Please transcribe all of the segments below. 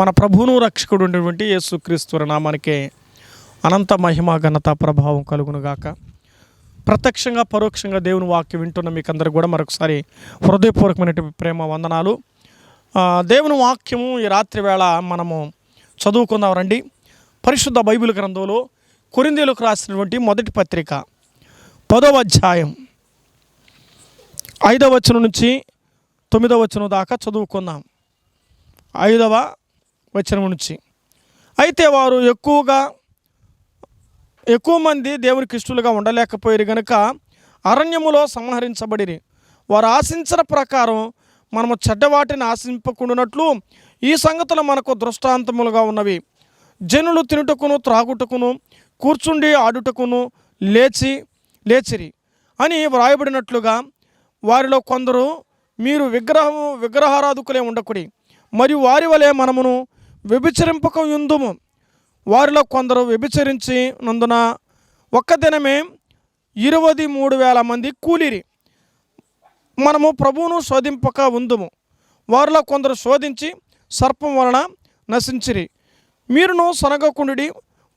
మన ప్రభువును రక్షకుడు ఉన్నటువంటి యేసుక్రీస్తు నామానికే అనంత మహిమ ఘనత ప్రభావం కలుగునుగాక. ప్రత్యక్షంగా పరోక్షంగా దేవుని వాక్యం వింటున్న మీకు అందరికి కూడా మరొకసారి హృదయపూర్వకమైనటువంటి ప్రేమ వందనాలు. దేవుని వాక్యము ఈ రాత్రి వేళ మనము చదువుకుందాం రండి. పరిశుద్ధ బైబిల్ గ్రంథంలో కొరింథీయులకు రాసినటువంటి మొదటి పత్రిక 10వ అధ్యాయం 5వ వచనం నుంచి 9వ వచనం దాకా చదువుకుందాం. 5వ వచనం నుంచి, అయితే వారు ఎక్కువ మంది దేవునికి ఇష్టలుగా ఉండలేకపోయారు గనుక అరణ్యములో సంహరించబడిరి. వారు ఆశించిన ప్రకారం మనము చెడ్డవాటిని ఆశింపకుండానట్లు ఈ సంగతులు మనకు దృష్టాంతములుగా ఉన్నవి. జనులు తినుటకును త్రాగుటకును కూర్చుండి ఆడుటకును లేచిరి అని వ్రాయబడినట్లుగా వారిలో కొందరు మీరు విగ్రహారాధకులే ఉండకుడి, మరియు వారి వలె మనమును వ్యభిచరింపక యుందుము. వారిలో కొందరు వ్యభిచరించి నందున ఒక్క దినమే 23,000 మంది కూలిరి. మనము ప్రభువును శోధింపక ఉందుము. వారిలో కొందరు శోధించి సర్పం వలన నశించిరి. మీరును సనగకుండి.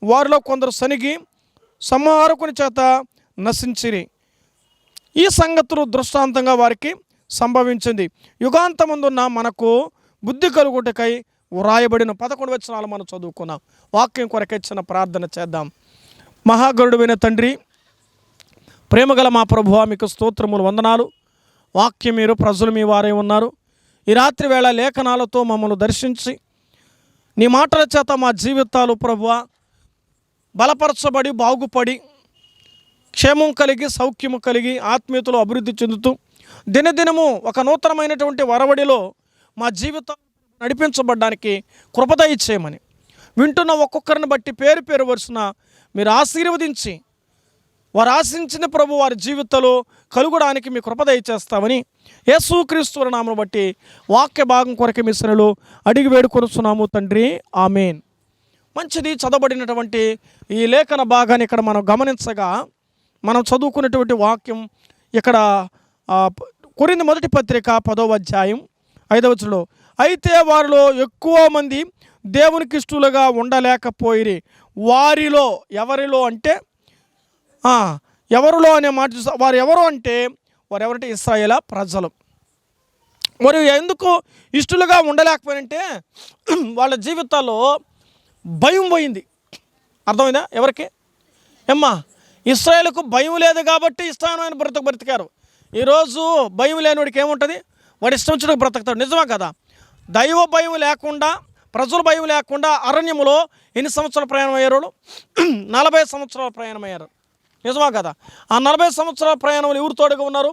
వారిలో కొందరు సనిగి సంహారకుని చేత నశించిరి. ఈ సంగతులు దృష్టాంతంగా వారికి సంభవించింది. యుగాంతమందున్న మనకు బుద్ధి కలుగుటకై వ్రాయబడిన 11 వచనాలు మనం చదువుకున్నాం. వాక్యం కొరకై చిన్న ప్రార్థన చేద్దాం. మహాగరుడువైన తండ్రి, ప్రేమగల మా ప్రభువా, మీకు స్తోత్రములు, వందనాలు. వాక్యం మీరు, ప్రజలు మీ వారే ఉన్నారు. ఈ రాత్రి వేళ లేఖనాలతో మమ్మల్ని దర్శించి నీ మాటల చేత మా జీవితాలు ప్రభువా బలపరచబడి బాగుపడి క్షేమం కలిగి సౌఖ్యము కలిగి ఆత్మీయతలో అభివృద్ధి చెందుతూ దినదినము ఒక నూతనమైనటువంటి వరవడిలో మా జీవితం నడిపించబడ్డానికి కృప దయచేయమని వింటున్న ఒక్కొక్కరిని బట్టి పేరు పేరు వరుసన మీరు ఆశీర్వదించి వారు ఆశించిన ప్రభు వారి జీవితంలో కలుగడానికి మీ కృప దయచేస్తామని యేసుక్రీస్తు నామమును బట్టి వాక్య భాగం కొరకు మీ సన్నిధిలో అడిగి వేడుకొనుచున్నాము తండ్రి, ఆమేన్. మంచిది. చదవబడినటువంటి ఈ లేఖన భాగాన్ని ఇక్కడ మనం గమనించగా మనం చదువుకున్నటువంటి వాక్యం ఇక్కడ కొరింథీ మొదటి పత్రిక 10వ అధ్యాయం 5వ వచనంలో, అయితే వారిలో ఎక్కువ మంది దేవునికి ఇష్టలుగా ఉండలేకపోయిరి. వారిలో, ఎవరిలో అంటే ఎవరిలో అనే మాట చూస్తే వారు ఎవరు అంటే వారెవరంటే ఇశ్రాయేలు ప్రజలు. మరి ఎందుకు ఇష్టలుగా ఉండలేకపోయారంటే వాళ్ళ జీవితాల్లో భయం పోయింది. అర్థమైందా? ఎవరికి? ఇశ్రాయేలుకు భయం లేదు కాబట్టి ఇష్టమైన బ్రతికారు. ఈరోజు భయం లేనివాడికి ఏముంటుంది? వాడు ఇష్టం వచ్చినట్టు బ్రతుకుతాడు. నిజమా కదా? దైవ భయం లేకుండా, ప్రజల భయం లేకుండా అరణ్యములో ఎన్ని సంవత్సరాల ప్రయాణం అయ్యారు? 40 సంవత్సరాల ప్రయాణం అయ్యారు. నిజమా కదా? ఆ 40 సంవత్సరాల ప్రయాణంలో ఎవరు తోడుగా ఉన్నారు?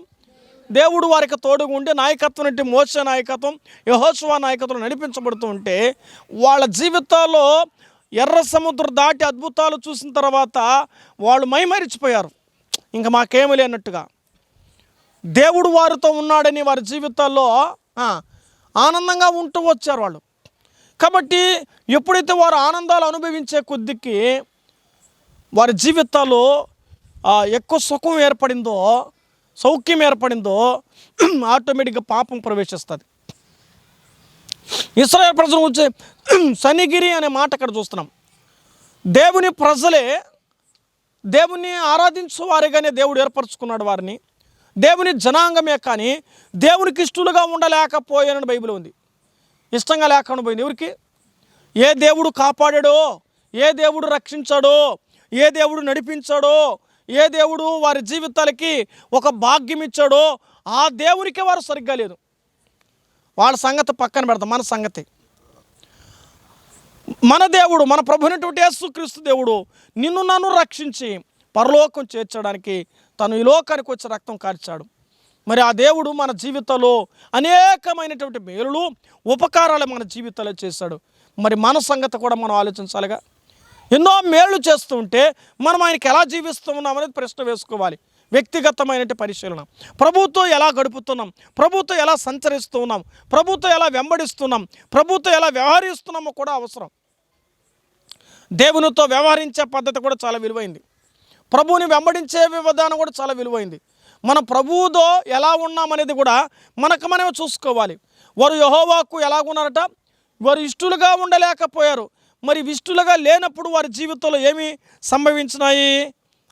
దేవుడు వారికి తోడుగా ఉండి నాయకత్వం అంటే మోషే నాయకత్వం, యెహోషువ నాయకత్వం నడిపించబడుతూ ఉంటే వాళ్ళ జీవితాల్లో ఎర్ర సముద్రం దాటి అద్భుతాలు చూసిన తర్వాత వాళ్ళు మైమరిచిపోయారు. ఇంకా మాకేమీ లేనట్టుగా దేవుడు వారితో ఉన్నాడని వారి జీవితాల్లో ఆనందంగా ఉంటూ వచ్చారు వాళ్ళు. కాబట్టి ఎప్పుడైతే వారు ఆనందాలు అనుభవించే కొద్దికి వారి జీవితాల్లో ఎక్కువ సుఖం ఏర్పడిందో, సౌఖ్యం ఏర్పడిందో ఆటోమేటిక్గా పాపం ప్రవేశిస్తుంది. ఇశ్రాయేలు ప్రజల గురించి సనిగిరి అనే మాట అక్కడ చూస్తున్నాం. దేవుని ప్రజలే దేవుని ఆరాధించు వారిగానే దేవుడు ఏర్పరచుకున్నాడు వారిని. దేవుని జనాంగమే, కానీ దేవునికి ఇష్టలుగా ఉండలేకపోయానని బైబిల్ ఉంది. ఇష్టంగా లేకుండా పోయింది. ఎవరికి? ఏ దేవుడు కాపాడాడో, ఏ దేవుడు రక్షించాడో, ఏ దేవుడు నడిపించాడో, ఏ దేవుడు వారి జీవితాలకి ఒక భాగ్యం ఇచ్చాడో ఆ దేవునికే వారు సరిగ్గా లేదు. వాళ్ళ సంగతి పక్కన పెడతాం. మన సంగతి, మన దేవుడు, మన ప్రభువైనటువంటి యేసుక్రీస్తు దేవుడు నిన్ను నన్ను రక్షించి పరలోకం చేర్చడానికి తను ఈ లోకానికి వచ్చి రక్తం కార్చాడు. మరి ఆ దేవుడు మన జీవితంలో అనేకమైనటువంటి మేలులు, ఉపకారాలు మన జీవితంలో చేశాడు. మరి మన సంగతి కూడా మనం ఆలోచించాలిగా. ఎన్నో మేలు చేస్తూ ఉంటే మనం ఆయనకి ఎలా జీవిస్తూ ఉన్నాం అనేది ప్రశ్న వేసుకోవాలి. వ్యక్తిగతమైన పరిశీలన. ప్రభుతో ఎలా గడుపుతున్నాం, ప్రభుతో ఎలా సంచరిస్తూ ఉన్నాం, ప్రభుతో ఎలా వెంబడిస్తున్నాం, ప్రభుతో ఎలా వ్యవహరిస్తున్నామో కూడా అవసరం. దేవునితో వ్యవహరించే పద్ధతి కూడా చాలా విలువైంది. ప్రభువుని వెంబడించే విధానం కూడా చాలా విలువైంది. మన ప్రభువుతో ఎలా ఉన్నామనేది కూడా మనకు మనమే చూసుకోవాలి. వారు యెహోవాకు ఎలా ఉన్నారట? వారు ఇష్టలుగా ఉండలేకపోయారు. మరి ఇష్టలుగా లేనప్పుడు వారి జీవితంలో ఏమి సంభవించినాయి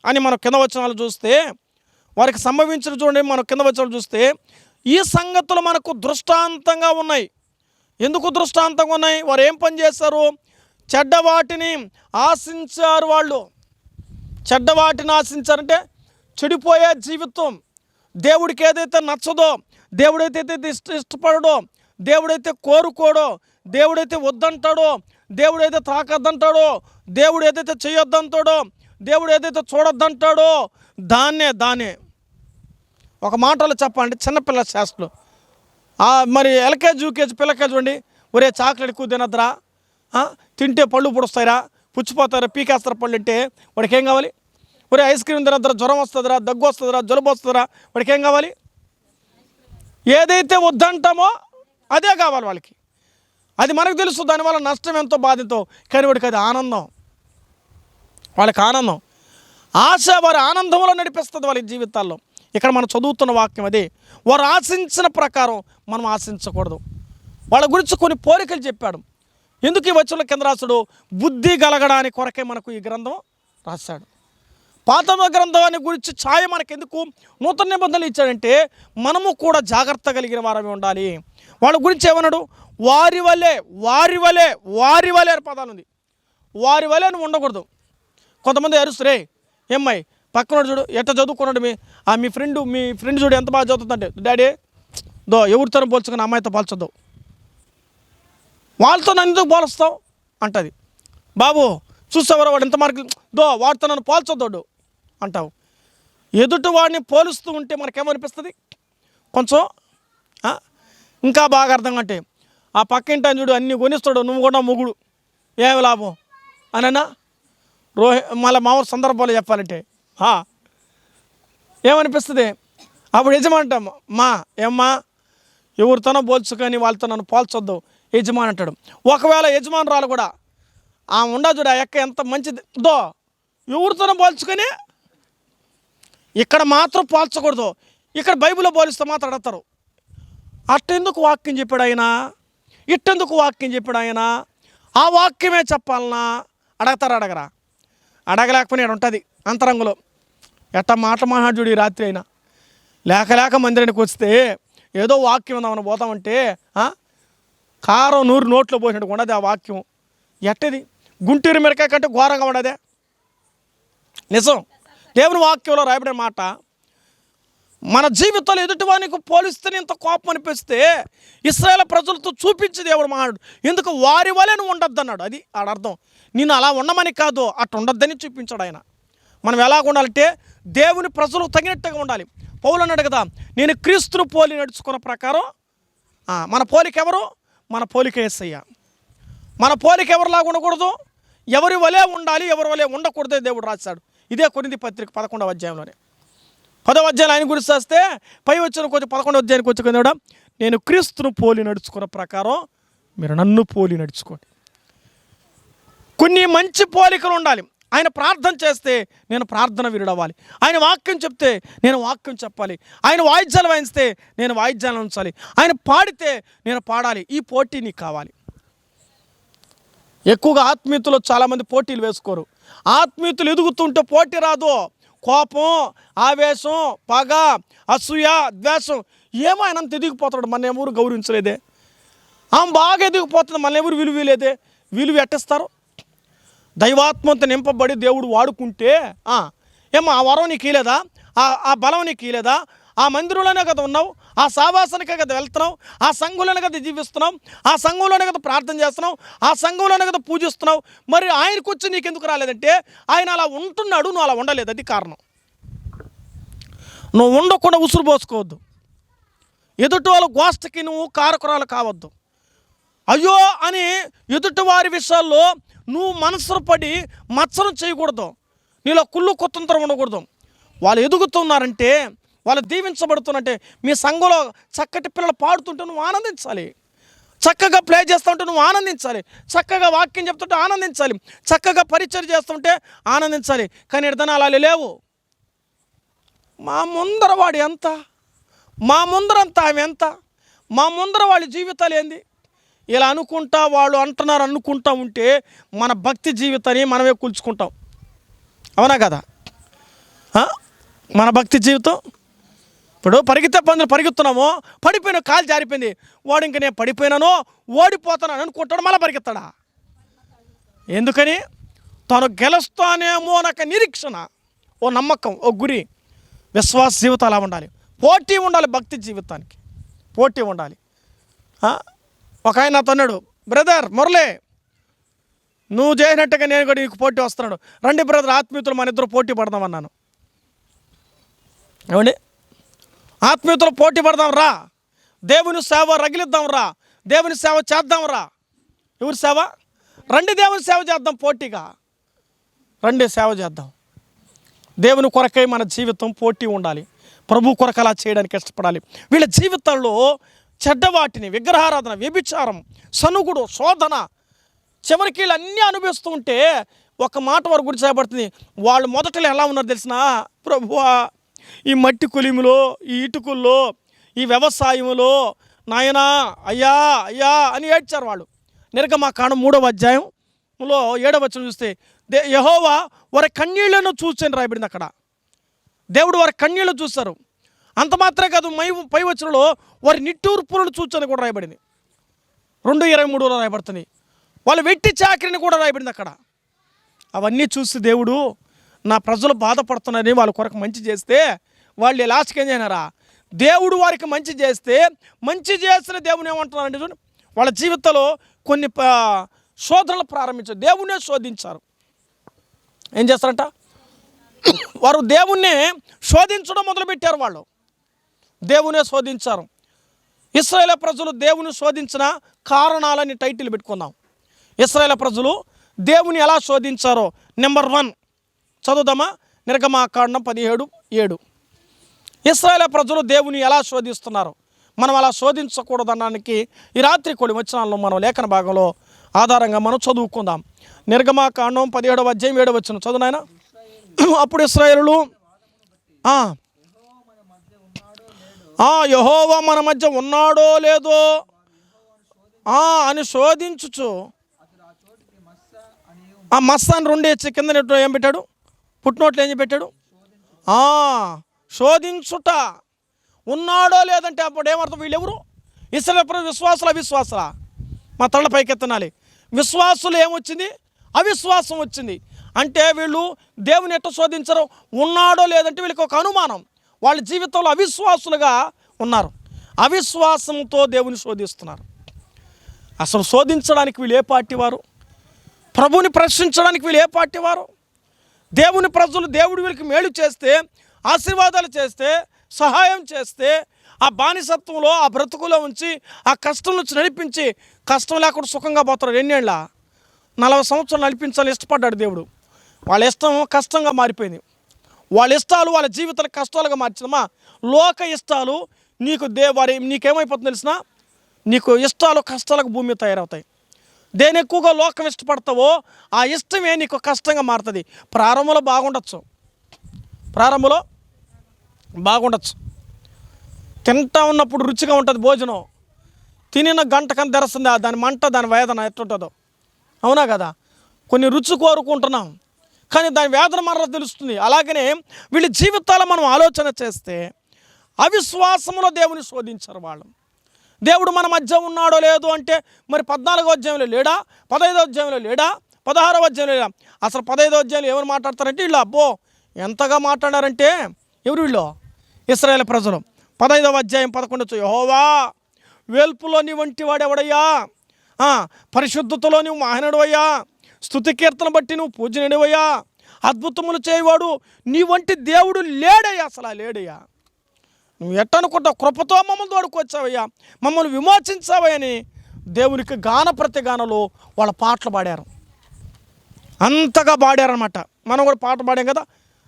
అని మనం కింద వచనాలు చూస్తే, వారికి సంభవించిన చూడండి, మనం కింద వచనాలు చూస్తే ఈ సంగతులు మనకు దృష్టాంతంగా ఉన్నాయి. ఎందుకు దృష్టాంతంగా ఉన్నాయి? వారు ఏం పని చేశారు? చెడ్డవాటిని ఆశించారు. వాళ్ళు చెడ్డవాటిని ఆశించారంటే చెడిపోయే జీవితం, దేవుడికి ఏదైతే నచ్చదో, దేవుడైతే ఇష్టపడడో, దేవుడైతే కోరుకోడో, దేవుడైతే వద్దంటాడో, దేవుడైతే తాకద్దంటాడో, దేవుడు ఏదైతే చేయొద్దంటాడో, దేవుడు ఏదైతే చూడొద్దంటాడో దాన్నే ఒక మాటలో చెప్పండి, చిన్నపిల్ల శాస్త్రులు మరి ఎల్కేజీ యూకేజీ పిల్లకే చూడండి, ఒరే చాక్లెట్ ఎక్కువ తినద్దురా, తింటే పళ్ళు పొడుస్తాయిరా, పుచ్చిపోతారా, పీకేస్తారా పళ్ళు అంటే వాడికి ఏం కావాలి? ఒరే ఐస్ క్రీమ్ తినద్దురా, జ్వరం వస్తుందిరా, దగ్గు వస్తుందిరా, జలుబు వస్తుందిరా, వాడికి ఏం కావాలి? ఏదైతే వద్దంటామో అదే కావాలి వాళ్ళకి. అది మనకు తెలుసు, దానివల్ల నష్టం ఎంతో బాధతో, కానీ వాడికి అది ఆనందం, వాళ్ళకి ఆనందం. ఆశ వారి ఆనందంలో నడిపిస్తుంది వాళ్ళ జీవితాల్లో. ఇక్కడ మనం చదువుతున్న వాక్యం అదే. వారు ఆశించిన ప్రకారం మనం ఆశించకూడదు. వాళ్ళ గురించి కొన్ని పోలికలు చెప్పాడు. ఎందుకు ఈ వచనంలో కింద రాశాడు? బుద్ధి కలగడానికి కొరకే మనకు ఈ గ్రంథం రాశాడు. పాత గ్రంథాన్ని గురించి ఛాయ మనకెందుకు నూతన నిబంధనలు ఇచ్చాడంటే మనము కూడా జాగ్రత్త కలిగిన వారమే ఉండాలి. వాళ్ళ గురించి ఏమన్నాడు? వారి వలే అనే పదాలు ఉంది. వారి వలే నువ్వు ఉండకూడదు. కొంతమంది అరుస్తురే, ఏమ్మాయి పక్కన చూడు ఎట్ట చదువుకున్నాడు, మీ ఫ్రెండ్ చూడు ఎంత బాగా చదువుతుందంటే, డాడీ ఎవరితో పోల్చుకుని అమ్మాయితో పోల్చొద్దు, వాళ్ళతో నన్ను ఎందుకు పోలుస్తావు అంటది. బాబు చూసావరా వాడు ఎంత మార్కులు, వాడితో నన్ను పోల్చొద్దు అంటావు. ఎదుటి వాడిని పోలుస్తూ ఉంటే మనకేమనిపిస్తుంది? కొంచెం ఇంకా బాగా అర్థం అంటే, ఆ పక్కింటి ఆయన చూడు అన్నీ కొనిస్తాడు, నువ్వు కూడా మొగుడు, ఏమి లాభం అనన్నా మళ్ళీ మామూలు సందర్భాలు చెప్పాలంటే ఏమనిపిస్తుంది? అప్పుడు యజమాని ఏమ్మా ఎవరితోనో పోల్చుకొని వాళ్ళతో నన్ను పోల్చొద్దు యజమాని అంటాడు. ఒకవేళ యజమానురాలు కూడా చూడు ఆ ఎక్క ఎంత మంచిది, ఎవరితోనో పోల్చుకొని ఇక్కడ మాత్రం పోల్చకూడదు, ఇక్కడ బైబిల్లో పోలిస్తే మాత్రం అడతారు. అట్టెందుకు వాక్యం చెప్పాడు ఆయన, ఇట్టెందుకు వాక్యం చెప్పాడు ఆయన, ఆ వాక్యమే చెప్పాలనా అడగరా? అడగలేకపోయినా ఇక్కడ ఉంటుంది అంతరంగంలో. ఎట్ట మాట్లాడు ఈ రాత్రి అయినా లేక మందిరానికి వస్తే ఏదో వాక్యం ఉందామని పోతామంటే కారం నూరు నోట్లో పోసినట్టు ఉండదు ఆ వాక్యం. ఎట్టది గుంటూరు మిరకాయ కంటే ఘోరంగా ఉండదే. నిజం, దేవుని వాక్యంలో రాయబడిన మాట. మన జీవితంలో ఎదుటివానికి పోలిస్తే ఇంత కోపం అనిపిస్తే ఇశ్రాయేలు ప్రజలతో చూపించి దేవుడు మాట్లాడు, ఎందుకు వారి వలె నువ్వు ఉండొద్దు అన్నాడు. అది అర్థం. నేను అలా ఉండమని కాదు, అట్లా ఉండొద్దని చూపించాడు ఆయన. మనం ఎలాగ ఉండాలంటే దేవుని ప్రజలకు తగినట్టుగా ఉండాలి. పౌలు అన్నాడు కదా, నేను క్రీస్తును పోలి నడుచుకున్న ప్రకారం. మన పోలిక ఎవరు? మన పోలిక యేసయ్య. మన పోలిక ఎవరిలాగా ఉండకూడదు, ఎవరి వలే ఉండాలి, ఎవరి వలే ఉండకూడదే దేవుడు రాశాడు. ఇదే కొరింథీ పత్రిక 11వ అధ్యాయంలోనే. 10వ అధ్యాయం ఆయన గురించి వస్తే పై వచ్చిన కొంచెం 11వ అధ్యాయానికి వచ్చి కూడా నేను క్రీస్తును పోలి నడుచుకున్న ప్రకారం మీరు నన్ను పోలి నడుచుకోండి. కొన్ని మంచి పోలికలు ఉండాలి. ఆయన ప్రార్థన చేస్తే నేను ప్రార్థన వినడవ్వాలి, ఆయన వాక్యం చెప్తే నేను వాక్యం చెప్పాలి, ఆయన వాయిద్యాలు వాయిస్తే నేను వాయిద్యాలు ఉంచాలి, ఆయన పాడితే నేను పాడాలి. ఈ పోటీ నీకు కావాలి. ఎక్కువగా ఆత్మీయతలో చాలామంది పోటీలు వేసుకోరు. ఆత్మీయతలు ఎదుగుతుంటే పోటీ రాదు. కోపం, ఆవేశం, పగ, అసూయ, ద్వేషం, ఏమో ఆయన అంత ఎదిగిపోతాడు, మన ఎవరు గౌరవించలేదే. ఆమె బాగా ఎదిగిపోతుంది, మన ఎవరు విలువలేదే. విలువ ఎట్టిస్తారు? దైవాత్మంతో నింపబడి దేవుడు వాడుకుంటే ఏమో ఆ వరం నీకు ఇలేదా, ఆ బలం నీకు ఇలేదా? ఆ మందిరంలోనే కదా ఉన్నావు, ఆ సావాసానికే కదా వెళ్తున్నావు, ఆ సంఘంలోనే కదా జీవిస్తున్నావు, ఆ సంఘంలోనే కదా ప్రార్థన చేస్తున్నావు, ఆ సంఘంలోనే కదా పూజిస్తున్నావు. మరి ఆయనకు వచ్చి నీకు ఎందుకు రాలేదంటే ఆయన అలా ఉంటున్నాడు, నువ్వు అలా ఉండలేదు. అది కారణం. నువ్వు ఉండకుండా ఉసురు పోసుకోవద్దు. ఎదుటి వాళ్ళ గోష్టకి నువ్వు కారకురాలు కావద్దు. అయ్యో అని ఎదుటి వారి విషయాల్లో నువ్వు మనసును పడి మత్సరం చేయకూడదు. నీలో కుళ్ళు కుతంత్రం ఉండకూడదు. వాళ్ళు ఎదుగుతున్నారంటే, వాళ్ళు దీవించబడుతున్నంటే, మీ సంఘంలో చక్కటి పిల్లలు పాడుతుంటే నువ్వు ఆనందించాలి, చక్కగా ప్లే చేస్తుంటే నువ్వు ఆనందించాలి, చక్కగా వాక్యం చెప్తుంటే ఆనందించాలి, చక్కగా పరిచయం చేస్తుంటే ఆనందించాలి. కానీ ఎడదన అలా లేవు. మా ముందర వాడు ఎంత, మా ముందరంతా ఆమె ఎంత, మా ముందర వాళ్ళ జీవితాలు ఏంది, ఇలా అనుకుంటా వాళ్ళు అంటున్నారు అనుకుంటా ఉంటే మన భక్తి జీవితాన్ని మనమే కూల్చుకుంటాం. అవునా కదా? మన భక్తి జీవితం ఇప్పుడు పరిగెత్తే పందులు పరిగెత్తున్నామో, పడిపోయిన కాలు జారిపోయింది, వాడు ఇంక నేను పడిపోయినానో ఓడిపోతానని అనుకుంటాడు, మళ్ళీ పరిగెత్తాడా? ఎందుకని? తను గెలుస్తానేమో నాకు నిరీక్షణ, ఓ నమ్మకం, ఓ గురి. విశ్వాస జీవితం అలా ఉండాలి. పోటీ ఉండాలి, భక్తి జీవితానికి పోటీ ఉండాలి. ఒక ఆయన నాతో అన్నాడు, బ్రదర్ మురళి నువ్వు చేసినట్టుగా నేను కూడా నీకు పోటీ వస్తున్నాడు, రండి బ్రదర్ ఆత్మీయుతులు మన ఇద్దరు పోటీ పడదామన్నాను. ఏమండి, ఆత్మీయతలో పోటీ పడదాం రా, దేవుని సేవ రగిలిద్దాం రా, దేవుని సేవ చేద్దాం రా. ఎవరి సేవ? రండి దేవుని సేవ చేద్దాం, పోటీగా రండి సేవ చేద్దాం. దేవుని కొరకై మన జీవితం పోటీ ఉండాలి. ప్రభు కొరకు అలా చేయడానికి ఇష్టపడాలి. వీళ్ళ జీవితంలో చెడ్డవాటిని, విగ్రహారాధన, వ్యభిచారం, సనుగుడు, శోధన, చివరికి వీళ్ళు అన్నీ అనుభవిస్తూ ఉంటే ఒక మాట వారి గురించి చేయబడుతుంది. వాళ్ళు మొదటలో ఎలా ఉన్నారు తెలిసిన? ప్రభువా ఈ మట్టి కులిములో, ఈ ఇటుకుల్లో, ఈ వ్యవసాయంలో నాయనా అయ్యా అయ్యా అని ఏడ్చారు వాళ్ళు. నిర్గమకాండం 3వ అధ్యాయంలో 7వ వచనం చూస్తే యెహోవా వారి కన్నీళ్లను చూసని రాయబడింది. అక్కడ దేవుడు వారి కన్నీళ్లు చూశారు. అంత మాత్రమే కాదు, పై వచనంలో వారి నిట్టూర్పులను చూచని కూడా రాయబడింది. 2:23లో రాయబడుతుంది. వాళ్ళు వెట్టి చాకరిని కూడా రాయబడింది అక్కడ. అవన్నీ చూసి దేవుడు నా ప్రజలు బాధపడుతున్నారని వాళ్ళ కొరకు మంచి చేస్తే వాళ్ళు లాస్ట్కి ఏం చేయనారా? దేవుడు వారికి మంచి చేస్తే, మంచి చేసిన దేవుని ఏమంటున్నారంటే చూడండి, వాళ్ళ జీవితంలో కొన్ని శోధనలు ప్రారంభించారు, దేవుణ్ణే శోధించారు. ఏం చేస్తారంట? వారు దేవుణ్ణి శోధించడం మొదలుపెట్టారు. వాళ్ళు దేవునే శోధించారు. ఇశ్రాయేలు ప్రజలు దేవుని శోధించిన కారణాలని టైటిల్ పెట్టుకుందాం. ఇశ్రాయేలు ప్రజలు దేవుని ఎలా శోధించారో నెంబర్ 1 చదువుదామా? నిర్గమకాండం 17:7. ఇశ్రాయేలు ప్రజలు దేవుని ఎలా శోధిస్తున్నారు, మనం అలా శోధించకూడదనడానికి ఈ రాత్రి కొన్ని వచనాలను మనం లేఖన భాగంలో ఆధారంగా మనం చదువుకుందాం. నిర్గమకాండం 17వ అధ్యాయం 7వ వచనం చదువు నాయన. అప్పుడు ఇశ్రాయేలులు యెహోవా మన మధ్య ఉన్నాడో లేదో అని శోధించుచు, మస్సాన్ని 2 కింద ఏం పెట్టాడు? పుట్టినోట్లు ఏం పెట్టాడు? శోధించుట. ఉన్నాడో లేదంటే అప్పుడు ఏమర్థం? వీళ్ళెవరు? ఇశ్రాయేలు విశ్వాసుల అవిశ్వాసులా? మా తల పైకెత్తనాలి. విశ్వాసులు ఏమొచ్చింది? అవిశ్వాసం వచ్చింది. అంటే వీళ్ళు దేవుని ఎట్ట శోధించరు? ఉన్నాడో లేదంటే వీళ్ళకి ఒక అనుమానం. వాళ్ళ జీవితంలో అవిశ్వాసులుగా ఉన్నారు. అవిశ్వాసంతో దేవుని శోధిస్తున్నారు. అసలు శోధించడానికి వీళ్ళు ఏ పార్టీ వారు? ప్రభుని ప్రశ్నించడానికి వీళ్ళు ఏ పార్టీ వారు? దేవుని ప్రజలు దేవుడు వీళ్ళకి మేలు చేస్తే, ఆశీర్వాదాలు చేస్తే, సహాయం చేస్తే, ఆ బానిసత్వంలో ఆ బ్రతుకులో ఉంచి ఆ కష్టం నుంచి నడిపించి, కష్టం లేకుండా సుఖంగా పోతారు. ఎన్నేళ్ళ? 40 సంవత్సరాలు నడిపించాలని ఇష్టపడ్డాడు దేవుడు. వాళ్ళ ఇష్టం కష్టంగా మారిపోయింది. వాళ్ళ ఇష్టాలు వాళ్ళ జీవితాలకు కష్టాలుగా మార్చినమా? లోక ఇష్టాలు నీకు నీకేమైపోతుంది తెలిసిన? నీకు ఇష్టాలు కష్టాలకు భూమి తయారవుతాయి. దేని ఎక్కువగా లోకం ఇష్టపడతావో ఆ ఇష్టమే నీకు కష్టంగా మారుతుంది. ప్రారంభంలో బాగుండొచ్చు, తింటా ఉన్నప్పుడు రుచిగా ఉంటుంది భోజనం, తినిన గంటకని తెరుస్తుంది దాని మంట, దాని వేదన ఎట్లుంటుందో. అవునా కదా? కొన్ని రుచి కోరుకుంటున్నాం కానీ దాని వేదన మరలా తెలుస్తుంది. అలాగనే వీళ్ళ జీవితాలు మనం ఆలోచన చేస్తే అవిశ్వాసంలో దేవుని శోధించారు వాళ్ళు. దేవుడు మన మధ్య ఉన్నాడో లేదో అంటే మరి 14వ అధ్యాయంలో లేడా? 15వ అధ్యాయంలో లేడా? 16వ అధ్యాయంలో లేడా? అసలు 15వ అధ్యాయంలో ఎవరు మాట్లాడతారంటే వీళ్ళు అబ్బో ఎంతగా మాట్లాడారంటే ఎవరు? వీళ్ళు ఇశ్రాయేలు ప్రజలు. 15వ అధ్యాయం 11 యెహోవా వేల్పులో నీ వంటి వాడెవడయ్యా, పరిశుద్ధతలో నువ్వు మహనీయుడవయ్యా, స్తుతి కీర్తన బట్టి నువ్వు పూజనీయుడవయ్యా, అద్భుతములు చేయవాడు నీ వంటి దేవుడు లేడయ్యా, అసలు లేడయ్యా. నువ్వు ఎట్టనుకుంటావు? కృపతో మమ్మల్ని తోడుకొచ్చావయ్యా, మమ్మల్ని విమోచించావని దేవునికి గాన ప్రతిగానలో వాళ్ళ పాటలు పాడారు. అంతగా పాడారనమాట. మనం కూడా పాట పాడాం కదా,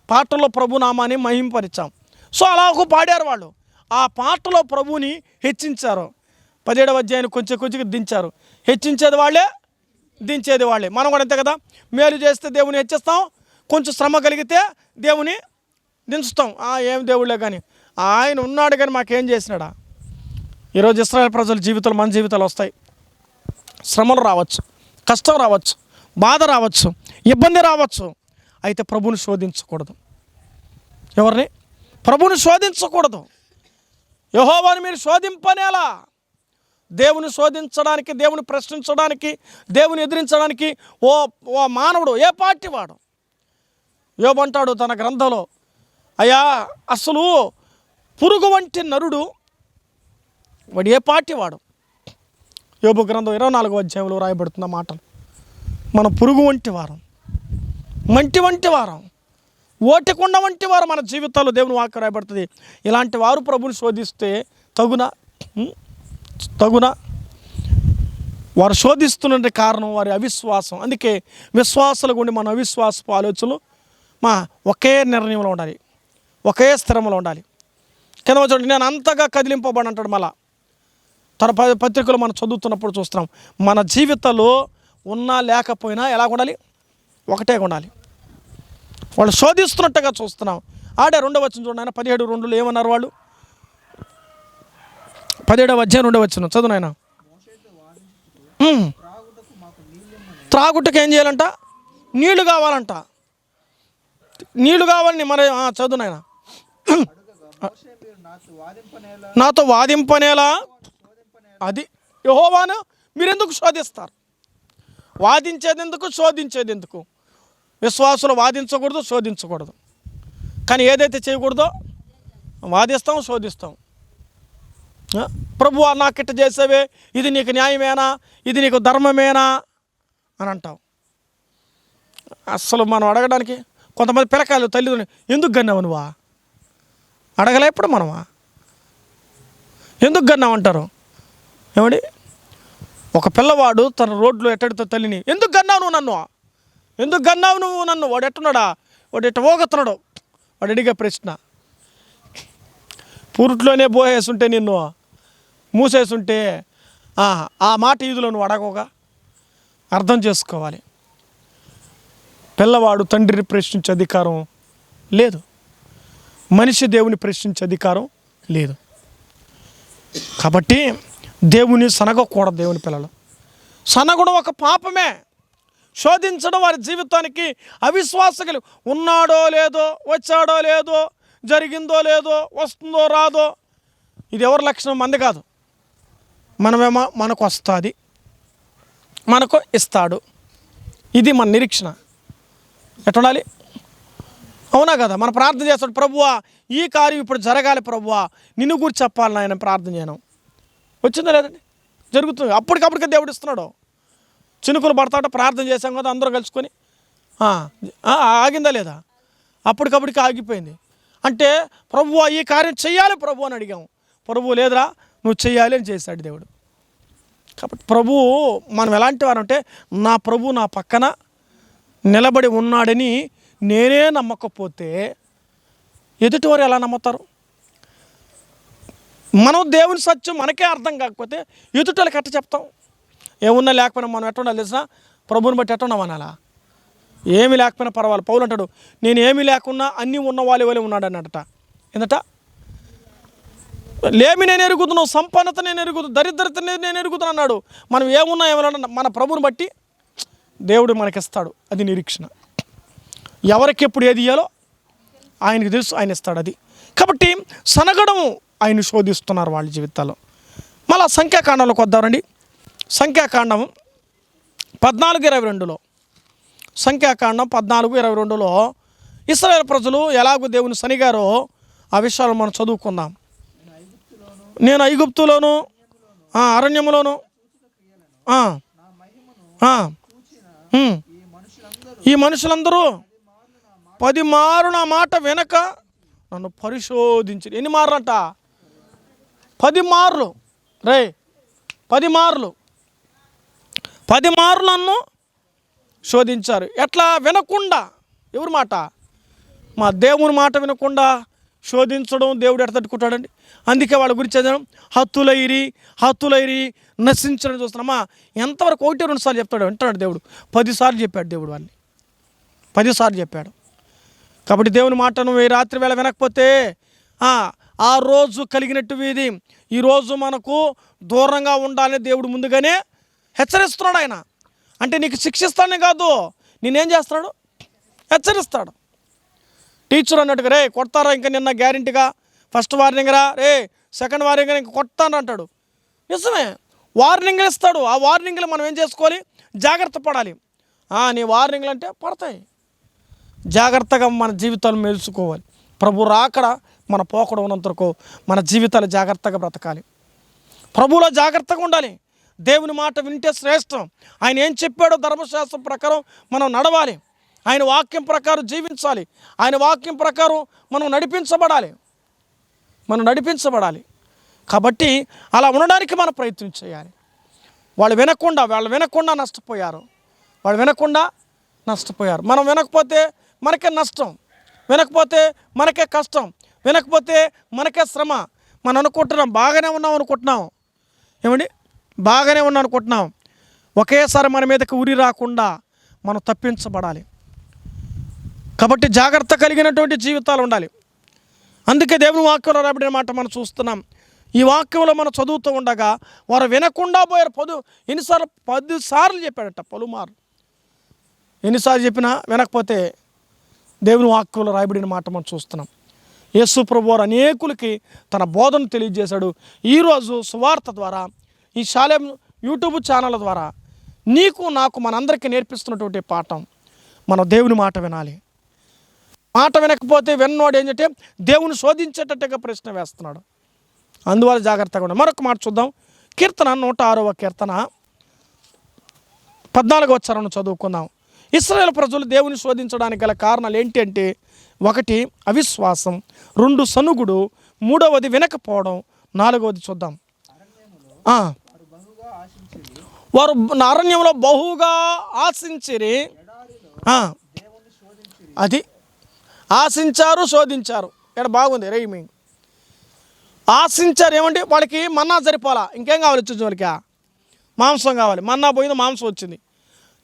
పాటల్లో ప్రభునామాన్ని మహింపరిచాం. సో అలాగూ పాడారు వాళ్ళు. ఆ పాటలో ప్రభుని హెచ్చించారు. 17వ అధ్యాయాన్ని కొంచెం దించారు. హెచ్చించేది వాళ్ళే, దించేది వాళ్ళే. మనం కూడా అంతే కదా, మేలు చేస్తే దేవుని హెచ్చిస్తాం, కొంచెం శ్రమ కలిగితే దేవుని దించుతాం. ఏం దేవుళ్ళే కానీ ఆయన ఉన్నాడు కానీ మాకేం చేసినాడా? ఈరోజు ఇశ్రాయేలు ప్రజల జీవితాలు మన జీవితాలు వస్తాయి. శ్రమలు రావచ్చు, కష్టం రావచ్చు, బాధ రావచ్చు, ఇబ్బంది రావచ్చు. అయితే ప్రభువుని శోధించకూడదు. ఎవరిని? ప్రభువుని శోధించకూడదు. యెహోవాను మీరు శోధింపనేలా. దేవుని శోధించడానికి, దేవుని ప్రశ్నించడానికి, దేవుని ఎదిరించడానికి ఓ మానవుడు ఏ పార్టీ వాడు? యోబు అంటాడు తన గ్రంథంలో, అయ్యా అసలు పురుగు వంటి నరుడు వాడు ఏ పార్టీ వాడు? యోబు గ్రంథం 24వ అధ్యాయంలో రాయబడుతున్న మాటలు. మన పురుగు వంటి వారం, మంటి వంటి వారం, ఓటికొండ వంటి వారు మన జీవితాల్లో దేవుని వాక్యం రాయబడుతుంది. ఇలాంటి వారు ప్రభుని శోధిస్తే తగునా? వారు శోధిస్తున్న కారణం వారి అవిశ్వాసం. అందుకే విశ్వాసాలు గుండి మన అవిశ్వాసపు ఆలోచనలు ఒకే నిర్ణయంలో ఉండాలి, ఒకే స్థిరంలో ఉండాలి. కింద చూడండి, నేను అంతగా కదిలింపబడి అంటాడు. మళ్ళా తన పత్రికలు మనం చదువుతున్నప్పుడు చూస్తున్నాం, మన జీవితంలో ఉన్నా లేకపోయినా ఎలా ఉండాలి? ఒకటే ఉండాలి. వాళ్ళు శోధిస్తున్నట్టుగా చూస్తున్నాం. ఆడే 2వ వచనం చూడండి ఆయన, 17:2 ఏమన్నారు వాళ్ళు? 17వ అధ్యాయం 2వ వచనం చదువు నాయన. త్రాగుటకు ఏం చేయాలంట? నీళ్లు కావాలంట. నీళ్లు కావాలని మరి చదువు నాయన. నాతో వాదింపనేలా. అది యెహోవాను మీరెందుకు శోధిస్తారు? వాదించేది ఎందుకు? శోధించేది ఎందుకు? విశ్వాసులు వాదించకూడదు, శోధించకూడదు. కానీ ఏదైతే చేయకూడదో వాదిస్తాం, శోధిస్తాం. ప్రభువా నాకిట్ట చేసేవే, ఇది నీకు న్యాయమేనా, ఇది నీకు ధర్మమేనా అని అంటాం. అస్సలు మనం అడగడానికి కొంతమంది పిల్లకాయలు తల్లిదండ్రులు, ఎందుకు గన్నావు నువ్వా? అడగలే ఎప్పుడు మనమా? ఎందుకు గన్నావు అంటారు. ఏమండి, ఒక పిల్లవాడు తన రోడ్లో ఎట్టడితో తల్లిని, ఎందుకు గన్నావు నువ్వు నన్ను, ఎందుకు గన్నావు నువ్వు నన్ను? వాడు ఎట్టున్నాడా? వాడు ఎట్ట పోగొత్తున్నాడు? వాడు అడిగే ప్రశ్న. పురుట్లోనే పోయేసుంటే, నిన్ను మూసేసుంటే ఆ మాట ఈదులో నువ్వు అడగవుగా. అర్థం చేసుకోవాలి, పిల్లవాడు తండ్రిని ప్రశ్నించే అధికారం లేదు, మనిషి దేవుని ప్రశ్నించే అధికారం లేదు. కాబట్టి దేవుని సనగకూడదు. దేవుని పిల్లలు సనగడం ఒక పాపమే. శోధించడం వారి జీవితానికి అవిశ్వాసకులు. ఉన్నాడో లేదో, వచ్చాడో లేదో, జరిగిందో లేదో, వస్తుందో రాదో, ఇది ఎవరి లక్షణం? మంది కాదు. మనమేమో మనకు వస్తుంది, మనకు ఇస్తాడు. ఇది మన నిరీక్షణ. ఎట్టుండాలి? అవునా కదా? మనం ప్రార్థన చేస్తాడు, ప్రభువా ఈ కార్యం ఇప్పుడు జరగాలి, ప్రభువా నిన్ను గురించి చెప్పాలని ఆయన ప్రార్థన చేయను. వచ్చిందా లేదండి? జరుగుతుంది. అప్పటికప్పటికే దేవుడు ఇస్తున్నాడు. చినుకులు పడతాట ప్రార్థన చేసాం కదా అందరూ కలుసుకొని, ఆగిందా లేదా? అప్పటికప్పటికి ఆగిపోయింది. అంటే ప్రభువా ఈ కార్యం చెయ్యాలి ప్రభు అని అడిగాము. ప్రభువు లేదురా నువ్వు చెయ్యాలి అని చేశాడు దేవుడు. కాబట్టి ప్రభువు మనం ఎలాంటి వారంటే, నా ప్రభు నా పక్కన నిలబడి ఉన్నాడని నేనే నమ్మకపోతే ఎదుటివారు ఎలా నమ్ముతారు? మనం దేవుని సత్యం మనకే అర్థం కాకపోతే ఎదుటోళ్ళకి ఎట్ట చెప్తాం? ఏమున్నా లేకపోయినా మనం ఎట్ట ఉండాలి తెలిసిన? ప్రభువుని బట్టి ఎట్ట ఉన్నామనాలా? ఏమి లేకపోయినా పర్వాలేదు. పౌలు అంటాడు, నేను ఏమీ లేకున్నా అన్నీ ఉన్న వాళ్ళ వలె ఉన్నాడు అన్నట. ఏంటట? లేమి నేను ఎరుగుతున్నావు, సంపన్నత నేను ఎరుగుతున్నాను, దరిద్రత నేను ఎరుగుతున్నాను అన్నాడు. మనం ఏమున్నా ఏమన్నా మన ప్రభువుని బట్టి దేవుడు మనకిస్తాడు. అది నిరీక్షణ. ఎవరికి ఎప్పుడు ఏది ఇయ్యాలో ఆయనకి తెలుసు, ఆయన ఇస్తాడు. అది కాబట్టి సనగడము ఆయన శోధిస్తున్నారు వాళ్ళ జీవితాల్లో. మళ్ళా సంఖ్యాకాండంలోకి వద్దామండి. సంఖ్యాకాండం 14:22లో, సంఖ్యాకాండం 14:22లో ఇశ్రాయేలు ప్రజలు ఎలాగో దేవుని సనిగారో ఆ విషయాలు మనం చదువుకుందాం. నేను ఐగుప్తులోను అరణ్యములోను ఈ మనుషులందరూ 10 మారు నా మాట వెనక నన్ను పరిశోధించి. ఎన్ని మార్లు అంట? 10 మార్లు. 10 మార్లు. 10 మార్లు నన్ను శోధించారు. ఎట్లా? వినకుండా. ఎవరి మాట? మా దేవుని మాట వినకుండా శోధించడం దేవుడు ఎట్లా తట్టుకుంటాడండి? అందుకే వాళ్ళ గురించి చదవడం, హత్తులైరి నశించడం చూస్తున్నామా. ఎంతవరకు? 1-2 సార్లు చెప్తాడు, వింటాడు దేవుడు. 10 సార్లు చెప్పాడు దేవుడు వాళ్ళని. 10 సార్లు చెప్పాడు. కాబట్టి దేవుని మాటను ఈ రాత్రి వేళ వినకపోతే ఆ రోజు కలిగినట్టు వీధి ఈరోజు మనకు దూరంగా ఉండాలని దేవుడు ముందుగానే హెచ్చరిస్తున్నాడు ఆయన. అంటే నీకు శిక్షిస్తానే కాదు, నేనేం చేస్తున్నాడు, హెచ్చరిస్తాడు. టీచర్ అన్నట్టుగా రే కొడతారా ఇంకా నిన్న గ్యారెంటీగా, ఫస్ట్ వార్నింగ్ రా రే, సెకండ్ వార్నింగ్ ఇంకా కొడతాను అంటాడు. నిజమే, వార్నింగ్లు ఇస్తాడు. ఆ వార్నింగ్లు మనం ఏం చేసుకోవాలి, జాగ్రత్త పడాలి. నీ వార్నింగ్లు అంటే పడతాయి. జాగ్రత్తగా మన జీవితాలు మెలుసుకోవాలి. ప్రభు రాకడ మన పోకడ ఉన్నంతవరకు మన జీవితాలు జాగ్రత్తగా బ్రతకాలి. ప్రభువులో జాగ్రత్తగా ఉండాలి. దేవుని మాట వింటే శ్రేష్టం. ఆయన ఏం చెప్పాడో ధర్మశాస్త్రం ప్రకారం మనం నడవాలి. ఆయన వాక్యం ప్రకారం జీవించాలి. ఆయన వాక్యం ప్రకారం మనం నడిపించబడాలి. కాబట్టి అలా ఉండడానికి మనం ప్రయత్నం చేయాలి. వాళ్ళు వినకుండా నష్టపోయారు. మనం వినకపోతే మనకే నష్టం, వినకపోతే మనకే కష్టం, వినకపోతే మనకే శ్రమ. మనం అనుకుంటున్నాం బాగానే ఉన్నాం అనుకుంటున్నాం. ఒకేసారి మన మీదకి ఉరి రాకుండా మనం తప్పించబడాలి. కాబట్టి జాగ్రత్త కలిగినటువంటి జీవితాలు ఉండాలి. అందుకే దేవుని వాక్యంలో రాబడిన మాట మనం చూస్తున్నాం. ఈ వాక్యంలో మనం చదువుతూ ఉండగా వారు వినకుండా పోయారు. 10 సార్లు చెప్పాడట, పలుమార్లు. ఎన్నిసార్లు చెప్పినా వినకపోతే దేవుని వాక్యంలో రాయబడిన మాట మనం చూస్తున్నాం. యేసు ప్రభువారు అనేకులకి తన బోధను తెలియజేశాడు. ఈరోజు సువార్త ద్వారా, ఈ షాలేం యూట్యూబ్ ఛానల్ ద్వారా నీకు నాకు మనందరికీ నేర్పిస్తున్నటువంటి పాఠం, మనం దేవుని మాట వినాలి. మాట వినకపోతే విన్నోడు ఏంటంటే దేవుని శోధించేటట్టుగా ప్రశ్న వేస్తున్నాడు. అందువల్ల జాగ్రత్తగా ఉండాలి. మరొక మాట చూద్దాం. కీర్తన 106వ కీర్తన 14వ వచనం చదువుకుందాం. ఇశ్రాయేలు ప్రజలు దేవుని శోధించడానికి గల కారణాలు ఏంటి అంటే, 1 అవిశ్వాసం, 2 సనుగుడు, 3వది వినకపోవడం, 4వది చూద్దాం. వారు అరణ్యంలో బహుగా ఆశించిరి. అది ఆశించారు, శోధించారు. ఇక్కడ బాగుంది రైమింగ్. ఆశించారు ఏమంటే వాళ్ళకి మన్నా సరిపోలా, ఇంకేం కావాలి వచ్చింది వాళ్ళకి, మాంసం కావాలి. మన్నా పోయింది, మాంసం వచ్చింది.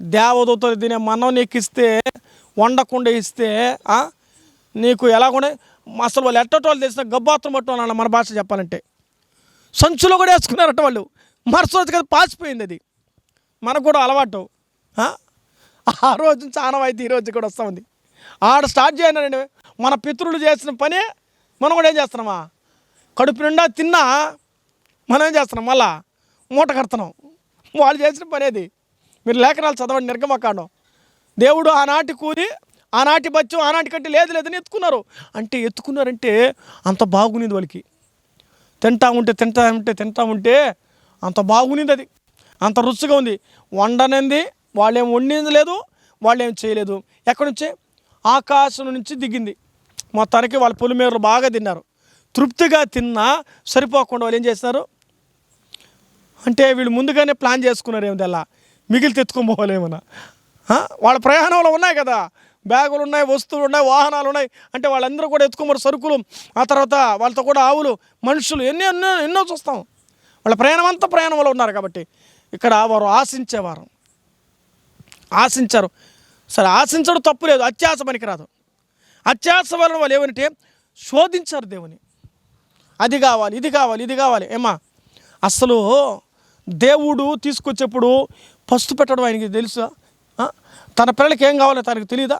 దేవదూతలు తినే మన్నం నీకు ఇస్తే, వండకుండా ఇస్తే నీకు ఎలాగుండే, అసలు వాళ్ళు ఎట్టటోళ్ళు తెసిన గబ్బాత్రం పట్టుకోవాలన్న మన భాష చెప్పాలంటే. సంచులో కూడా వేసుకున్నారట వాళ్ళు. మరుసటి కదా పాసిపోయింది. అది మనకు కూడా అలవాటు. ఆ రోజు చాలా అయితే ఈ రోజు కూడా వస్తూ ఉంది. ఆడ స్టార్ట్ చేయండి. మన పితరులు చేసిన పని మనం కూడా ఏం చేస్తున్నామా, కడుపు నిండా తిన్నా మనం ఏం చేస్తున్నాం, మళ్ళా మూట కడుతున్నాం. వాళ్ళు చేసిన పని అది. మీరు లేఖనాలు చదవండి, నిర్గమకాండం. దేవుడు ఆనాటి కూలి, ఆనాటి బచ్చం, ఆనాటి కంటే లేదని ఎత్తుకున్నారంటే అంత బాగునింది వాళ్ళకి. తింటా ఉంటే అంత బాగునింది. అది అంత రుచిగా ఉంది. వండనింది వాళ్ళేం వండింది లేదు, వాళ్ళేం చేయలేదు. ఎక్కడి నుంచి, ఆకాశం నుంచి దిగింది. మొత్తానికి వాళ్ళ పొలిమేరలు బాగా తిన్నారు. తృప్తిగా తిన్నా సరిపోకుండా వాళ్ళు ఏం చేస్తున్నారు అంటే, వీళ్ళు ముందుగానే ప్లాన్ చేసుకున్నారు. ఏమిదల్లా మిగిలి తెచ్చుకోపోవాలేమన్నా. వాళ్ళ ప్రయాణంలో ఉన్నాయి కదా, బ్యాగులు ఉన్నాయి, వస్తువులు ఉన్నాయి, వాహనాలు ఉన్నాయి. అంటే వాళ్ళందరూ కూడా ఎత్తుకోమరు సరుకులు. ఆ తర్వాత వాళ్ళతో కూడా ఆవులు, మనుషులు, ఎన్నో చూస్తాం. వాళ్ళ ప్రయాణంలో ఉన్నారు. కాబట్టి ఇక్కడ వారు ఆశించారు. సరే, ఆశించడం తప్పు లేదు, అత్యాశ పనికిరాదు. అత్యాశ వలన వాళ్ళు ఏమంటే శోధించారు దేవుని. అది కావాలి, ఇది కావాలి. ఏమా అసలు దేవుడు తీసుకొచ్చేప్పుడు పస్తు పెట్టడం ఆయనకి తెలుసా? తన పిల్లలకి ఏం కావాలో తనకు తెలియదా?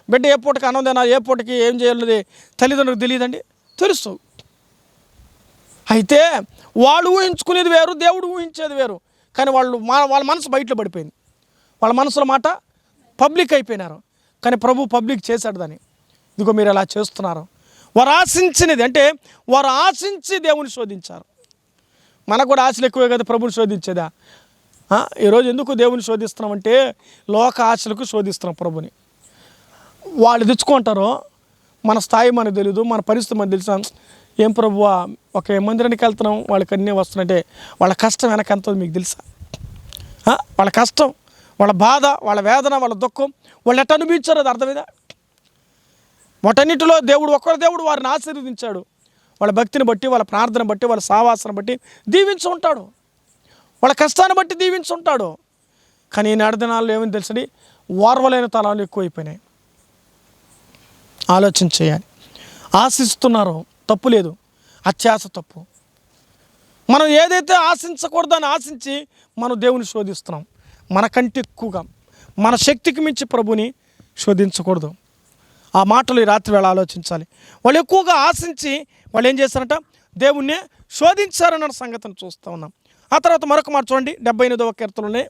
బిడ్డ ఏ పూటకి అన్నం తినాలి, ఏ పూటకి ఏం చేయాలనేది తల్లిదండ్రులకు తెలియదండి? తెలుసు. అయితే వాళ్ళు ఊహించుకునేది వేరు, దేవుడు ఊహించేది వేరు. కానీ వాళ్ళ మనసు బయటలో పడిపోయింది. వాళ్ళ మనసులో మాట పబ్లిక్ అయిపోయినారు. కానీ ప్రభు పబ్లిక్ చేశాడు దాన్ని. ఇదిగో మీరు ఎలా చేస్తున్నారు. వారు ఆశించినది అంటే వారు ఆశించి దేవుని శోధించారు. మనకు కూడా ఆశలు ఎక్కువే కదా ప్రభుని శోధించేదా? ఈరోజు ఎందుకు దేవుని శోధిస్తున్నామంటే లోక ఆశలకు శోధిస్తున్నాం ప్రభుని. వాళ్ళు తెచ్చుకుంటారో మన స్థాయి మనకు తెలీదు, మన పరిస్థితి మనకు తెలుసా? ఏం ప్రభువా, ఒక మందిరానికి వెళ్తున్నాం, వాళ్ళకి అన్నీ వస్తున్నాయంటే వాళ్ళ కష్టం వెనక ఎంత మీకు తెలుసా? వాళ్ళ కష్టం, వాళ్ళ బాధ, వాళ్ళ వేదన, వాళ్ళ దుఃఖం వాళ్ళు ఎట్ట అనుభవించారో అది అర్థమైందా? వాటన్నిటిలో ఒక్కరు దేవుడు వారిని ఆశీర్వదించాడు. వాళ్ళ భక్తిని బట్టి, వాళ్ళ ప్రార్థన బట్టి, వాళ్ళ సావాసాన్ని బట్టి దీవించి ఉంటాడు. వాళ్ళ కష్టాన్ని బట్టి దీవించి ఉంటాడు. కానీ ఈనాటి దినాల్లో ఏమని తెలుసండి, ఓర్వలేని తలాలు ఎక్కువైపోయినాయి. ఆలోచన చేయాలి. ఆశిస్తున్నారు, తప్పు లేదు. అత్యాశ తప్పు. మనం ఏదైతే ఆశించకూడదో అని ఆశించి మనం దేవుని శోధిస్తున్నాం. మనకంటే ఎక్కువగా మన శక్తికి మించి ప్రభుని శోధించకూడదు. ఆ మాటలు ఈ రాత్రి వేళ ఆలోచించాలి. వాళ్ళు ఎక్కువగా ఆశించి వాళ్ళు ఏం చేశారంట, దేవుణ్ణి శోధించారన్న సంగతిని చూస్తూ ఉన్నాం. ఆ తర్వాత మరొక మాట చూడండి, 78వ కీర్తనలోనే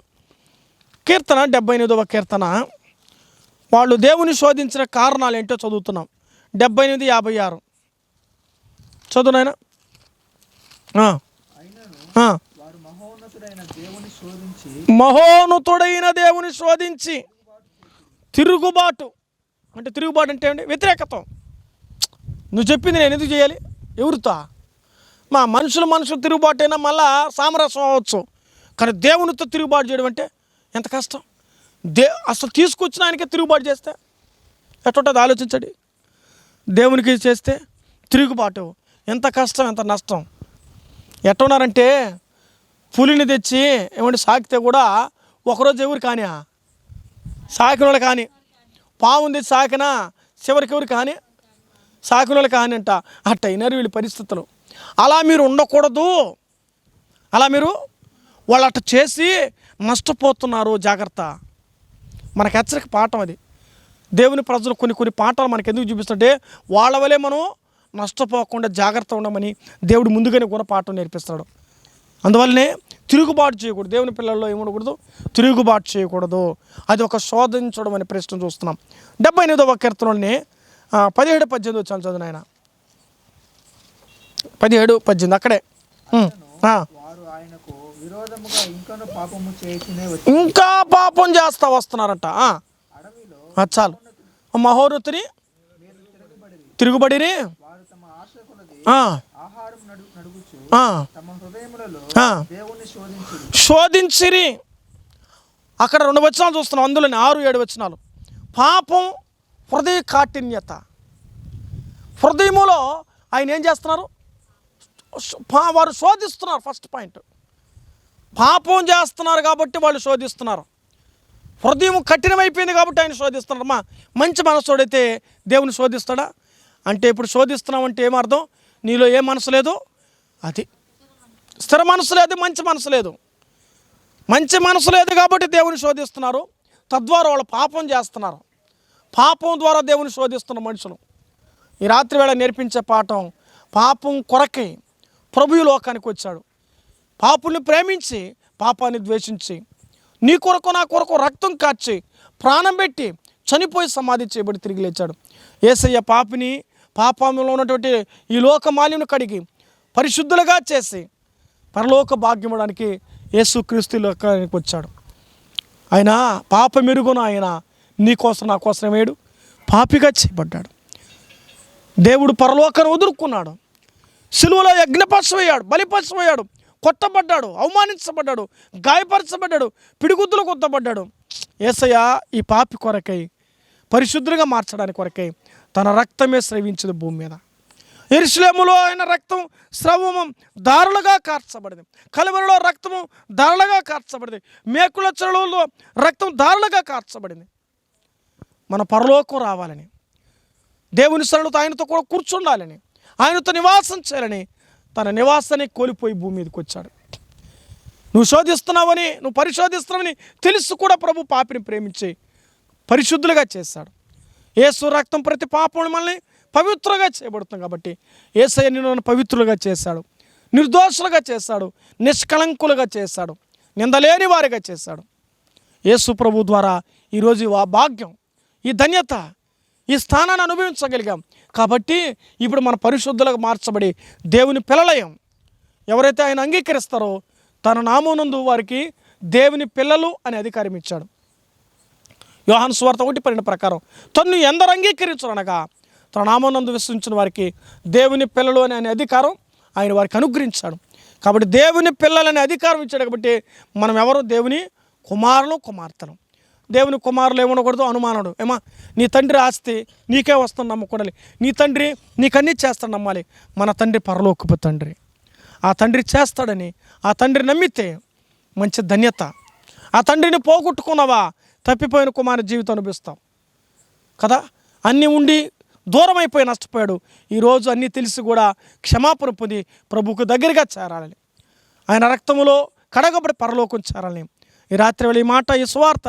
కీర్తన 78వ కీర్తన. వాళ్ళు దేవుని శోధించిన కారణాలు ఏంటో చదువుతున్నాం. 78:56 చదువునైనా. మహోన్నతుడైన దేవుని శోధించి తిరుగుబాటు అంటే ఏమిటి? వ్యతిరేకత. నువ్వు చెప్పింది నేను ఎందుకు చేయాలి? ఎవరితో? మా మనుషులు తిరుగుబాటు అయినా మళ్ళా సామరస్యం అవ్వచ్చు, కానీ దేవునితో తిరుగుబాటు చేయడం అంటే ఎంత కష్టం. అసలు తీసుకొచ్చిన ఆయనకే తిరుగుబాటు చేస్తే ఎట్టుంటుంది ఆలోచించండి. దేవునికి చేస్తే తిరుగుబాటు ఎంత కష్టం, ఎంత నష్టం. ఎట్టున్నారంటే పులిని తెచ్చి ఏమంటే సాకితే కూడా ఒకరోజు ఎవరు కానీ సాకిన వాళ్ళు కానీ, పావుని తెచ్చి సాకినా చివరికి ఎవరు కానీ సాకిన వాళ్ళు కానీ అంట. అట్టయినారు వీళ్ళ పరిస్థితులు. అలా మీరు ఉండకూడదు. అలా మీరు వాళ్ళు అట్ట చేసి నష్టపోతున్నారు. జాగ్రత్త. మనకు హెచ్చరిక పాఠం అది. దేవుని ప్రజలు కొన్ని పాఠాలు మనకు ఎందుకు చూపిస్తుంటే వాళ్ళ వలే మనం నష్టపోకుండా జాగ్రత్త ఉండమని దేవుడు ముందుగానే గుణపాఠం నేర్పిస్తాడు. అందువల్లనే తిరుగుబాటు చేయకూడదు. దేవుని పిల్లల్లో ఏముండకూడదు, తిరుగుబాటు చేయకూడదు. అది ఒక శోధించడం అనే ప్రశ్న చూస్తున్నాం. 78వ కీర్తనలోనే 17-18 వచ్చాను చదువు నాయన. 17-18 అక్కడే. ఇంకా పాపం చేస్తా వస్తున్నారంట. చాలు. మహోన్నతుని తిరుగుబడిని శోధించిరి. అక్కడ 2 వచనాలు చూస్తున్నాం, అందులోని 6-7 వచనాలు. పాపం, హృదయ కాఠిన్యత. హృదయములో ఆయన ఏం చేస్తున్నారు? వారు శోధిస్తున్నారు. ఫస్ట్ పాయింట్, పాపం చేస్తున్నారు కాబట్టి వాళ్ళు శోధిస్తున్నారు. హృదయం కఠినమైపోయింది కాబట్టి ఆయన శోధిస్తున్నారు. మంచి మనసుడైతే దేవుని శోధిస్తాడా అంటే, ఇప్పుడు శోధిస్తున్నామంటే ఏమర్థం? నీలో ఏ మనసు లేదు, అది స్థిర మనసు లేదు, మంచి మనసు లేదు. మంచి మనసు లేదు కాబట్టి దేవుని శోధిస్తున్నారు. తద్వారా వాళ్ళు పాపం చేస్తున్నారు. పాపం ద్వారా దేవుని శోధిస్తున్న మనుషులు. ఈ రాత్రి వేళ నేర్పించే పాఠం, పాపం కొరకై ప్రభు ఈ లోకానికి వచ్చాడు. పాపుల్ని ప్రేమించి పాపాన్ని ద్వేషించి నీ కొరకు నా కొరకు రక్తం కార్చి ప్రాణం పెట్టి చనిపోయి సమాధి చేయబడి తిరిగి లేచాడు. యేసయ్య పాపంలో ఉన్నటువంటి ఈ లోక మాలిన్యం కడిగి పరిశుద్ధులుగా చేసి పరలోక భాగ్యం ఇవ్వడానికి యేసుక్రీస్తు లోకానికి వచ్చాడు. ఆయన పాపమెరుగున ఆయన నీ కోసం నా కోసం వేడు పాపిగా చేయబడ్డాడు. దేవుడు పరలోకాన్ని వదులుకున్నాడు. సిలువలో యజ్ఞపశువయ్యాడు, బలిపశువయ్యాడు, కొట్టబడ్డాడు, అవమానించబడ్డాడు, గాయపరచబడ్డాడు, పిడిగుద్దులు కొట్టబడ్డాడు. యేసయ్య ఈ పాపి కొరకై పరిశుద్ధులుగా మార్చడానికి కొరకై తన రక్తమే స్రవించింది భూమి మీద. యెరూషలేములో ఆయన రక్తం స్రవము దారులుగా కార్చబడింది. కలువరిలో రక్తము దారులుగా కార్చబడింది. మేకుల చెరువులో రక్తం దారులుగా కార్చబడింది. మన పరలోకం రావాలని, దేవుని సన్నిధితో ఆయనతో కూడా కూర్చుండాలని, ఆయనతో నివాసం చేయాలని తన నివాసాన్ని కోల్పోయి భూమి మీదకి వచ్చాడు. నువ్వు శోధిస్తున్నావని, నువ్వు పరిశోధిస్తున్నావని తెలుసు కూడా ప్రభు పాపిని ప్రేమించి పరిశుద్ధులుగా చేశాడు. యేసు రక్తం ప్రతి పాపం మనల్ని పవిత్రంగా చేయబడుతుంది కాబట్టి యేసయ్య నిన్ను పవిత్రులుగా చేశాడు, నిర్దోషులుగా చేశాడు, నిష్కళంకులుగా చేశాడు, నిందలేని వారిగా చేశాడు. యేసు ప్రభు ద్వారా ఈరోజు ఆ భాగ్యం, ఈ ధన్యత, ఈ స్థానాన్ని అనుభవించగలిగాం. కాబట్టి ఇప్పుడు మన పరిశుద్ధులకు మార్చబడి దేవుని పిల్లలయం. ఎవరైతే ఆయన అంగీకరిస్తారో తన నామమునందు వారికి దేవుని పిల్లలు అనే అధికారం ఇచ్చాడు. యోహాను సువార్త 1:12 ప్రకారం తన్ను ఎందరు అంగీకరించునగా తన నామమునందు విశ్వసించిన వారికి దేవుని పిల్లలు అనే అధికారం ఆయన వారికి అనుగ్రహించాడు. కాబట్టి దేవుని పిల్లలనే అధికారం ఇచ్చాడు. కాబట్టి మనం ఎవరు? దేవుని కుమారులు, కుమార్తెలు. దేవుని కుమారులు ఏమనకూడదు, అనుమానుడు. నీ తండ్రి ఆస్తి నీకే వస్తుంది నమ్మకూడాలి. నీ తండ్రి నీకన్నీ చేస్తాడు నమ్మాలి. మన తండ్రి పరలోకపు తండ్రి. ఆ తండ్రి చేస్తాడని ఆ తండ్రి నమ్మితే మంచి ధన్యత. ఆ తండ్రిని పోగొట్టుకున్నావా తప్పిపోయిన కుమారుని జీవితం అనుభవిస్తావు కదా. అన్నీ ఉండి దూరం అయిపోయి నష్టపోయాడు. ఈరోజు అన్నీ తెలిసి కూడా క్షమాపణ పొంది ప్రభువుకు దగ్గరగా చేరాలని, ఆయన రక్తములో కడగబడి పరలోకం చేరాలని ఈ రాత్రి వేళ ఈ మాట ఈ సువార్త